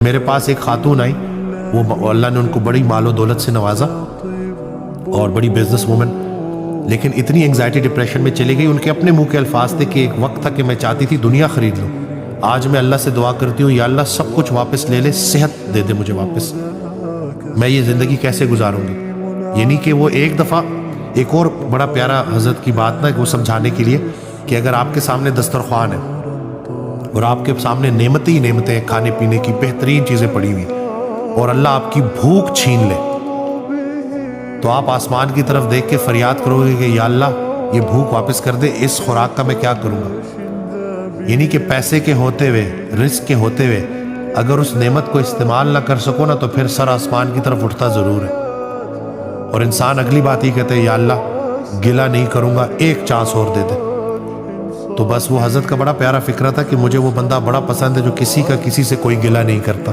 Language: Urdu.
میرے پاس ایک خاتون آئی، وہ اللہ نے ان کو بڑی مال و دولت سے نوازا اور بڑی بزنس وومن، لیکن اتنی انگزائٹی ڈپریشن میں چلی گئی، ان کے اپنے منہ کے الفاظ تھے کہ ایک وقت تھا کہ میں چاہتی تھی دنیا خرید لوں، آج میں اللہ سے دعا کرتی ہوں یا اللہ سب کچھ واپس لے لے، صحت دے دے مجھے واپس، میں یہ زندگی کیسے گزاروں گی۔ یعنی کہ وہ ایک دفعہ ایک اور بڑا پیارا حضرت کی بات نا، وہ سمجھانے کے لیے کہ اگر آپ کے سامنے دسترخوان ہے اور آپ کے سامنے نعمتیں ہی نعمتیں ہیں، کھانے پینے کی بہترین چیزیں پڑی ہوئی، اور اللہ آپ کی بھوک چھین لے، تو آپ آسمان کی طرف دیکھ کے فریاد کرو گے کہ یا اللہ یہ بھوک واپس کر دے، اس خوراک کا میں کیا کروں گا۔ یعنی کہ پیسے کے ہوتے ہوئے، رزق کے ہوتے ہوئے اگر اس نعمت کو استعمال نہ کر سکو نا تو پھر سر آسمان کی طرف اٹھتا ضرور ہے، اور انسان اگلی بات ہی کہتے ہیں یا اللہ گلہ نہیں کروں گا، ایک چانس اور دے دے۔ تو بس وہ حضرت کا بڑا پیارا فکرہ تھا کہ مجھے وہ بندہ بڑا پسند ہے جو کسی کا کسی سے کوئی گلہ نہیں کرتا۔